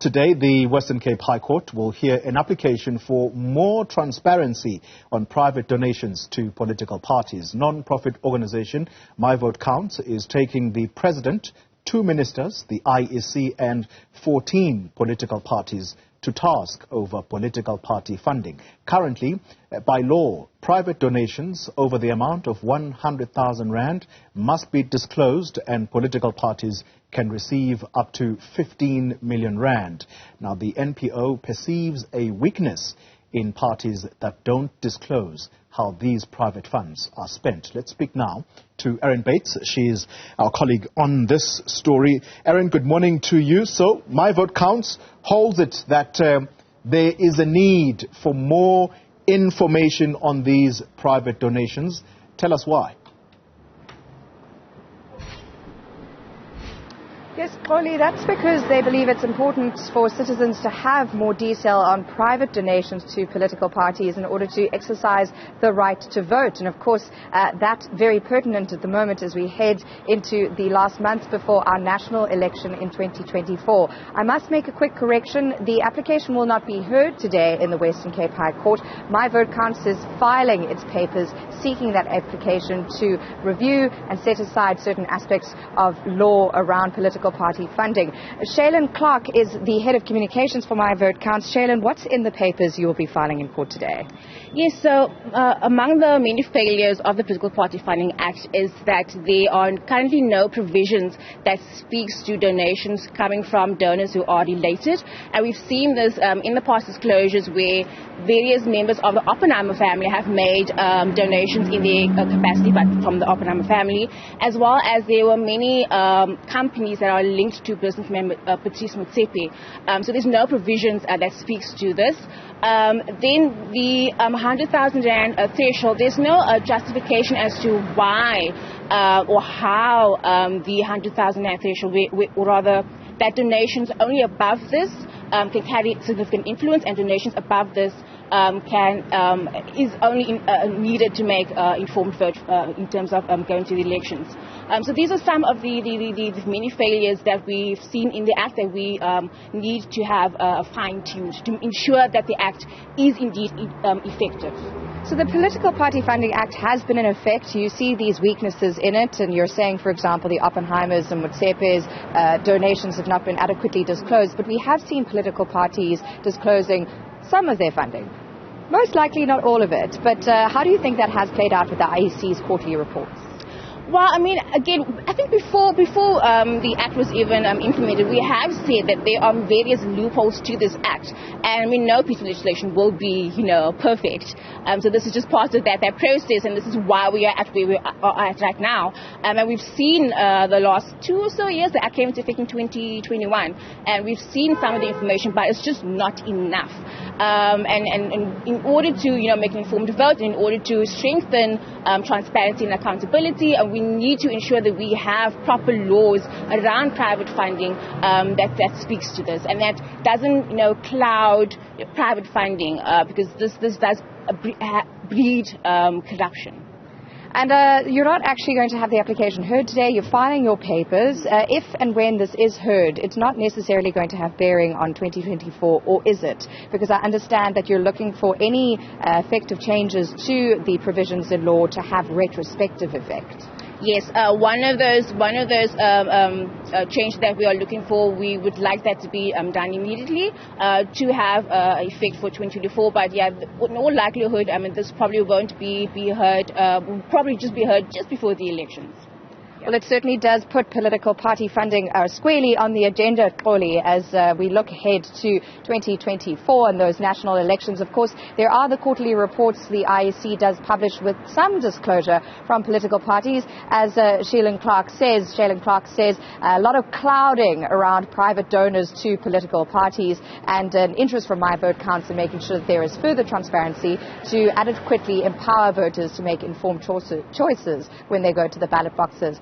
Today, the Western Cape High Court will hear an application for more transparency on private donations to political parties. Non-profit organization MyVote Counts is taking the president, 2 ministers, the IEC and 14 political parties to task over political party funding. Currently, by law, private donations over the amount of 100,000 rand must be disclosed and political parties can receive up to 15 million rand. Now, the NPO perceives a weakness in parties that don't disclose how these private funds are spent. Let's speak now to Erin Bates. She is our colleague on this story. Erin, good morning to you. So, MyVote Counts holds it that there is a need for more information on these private donations. Tell us why. Yes, Polly, that's because they believe it's important for citizens to have more detail on private donations to political parties in order to exercise the right to vote. And of course, that's very pertinent at the moment as we head into the last month before our national election in 2024. I must make a quick correction. The application will not be heard today in the Western Cape High Court. MyVote Counts is filing its papers seeking that application to review and set aside certain aspects of law around political party funding. Shaylin Clark is the head of communications for MyVote Counts. Shaylin, what's in the papers you will be filing in court today? Yes, so among the many failures of the Political Party Funding Act is that there are currently no provisions that speaks to donations coming from donors who are related. And we've seen this in the past disclosures where various members of the Oppenheimer family have made donations in their capacity, but from the Oppenheimer family, as well as there were many companies that are linked to businessman Patrice Motsepe. So there's no provisions that speaks to this. Then the 100,000 rand threshold, there's no justification as to why or how the 100,000 rand threshold, or rather that donations only above this can carry significant influence, and donations above this is only needed to make informed vote in terms of going to the elections. So these are some of the many failures that we've seen in the Act that we need to have fine-tuned to ensure that the Act is indeed effective. So the Political Party Funding Act has been in effect. You see these weaknesses in it, and you're saying, for example, the Oppenheimers and Motsepe's donations have not been adequately disclosed, but we have seen political parties disclosing some of their funding. Most likely not all of it, but how do you think that has played out with the IEC's quarterly reports? Well, I mean, again, I think before the Act was even implemented, we have said that there are various loopholes to this Act, and we know piece of legislation will be, perfect. So this is just part of that process, and this is why we are at where we are at right now. And we've seen the last 2 or so years, the Act came into effect in 2021, and we've seen some of the information, but it's just not enough. And in order to, make an informed vote, in order to strengthen transparency and accountability, and we need to ensure that we have proper laws around private funding that speaks to this, and that doesn't, cloud private funding because this does breed corruption. And you're not actually going to have the application heard today. You're filing your papers. If and when this is heard, it's not necessarily going to have bearing on 2024, or is it? Because I understand that you're looking for any effective changes to the provisions in law to have retrospective effect. Yes, one of those changes that we are looking for, we would like that to be done immediately to have effect for 2024. But yeah, in all likelihood, this probably won't be heard. Will probably just be heard just before the elections. Well, it certainly does put political party funding squarely on the agenda, Polly, as we look ahead to 2024 and those national elections. Of course, there are the quarterly reports the IEC does publish with some disclosure from political parties. As Shaylin Clark says, a lot of clouding around private donors to political parties, and an interest from MyVote Counts in making sure that there is further transparency to adequately empower voters to make informed choices when they go to the ballot boxes.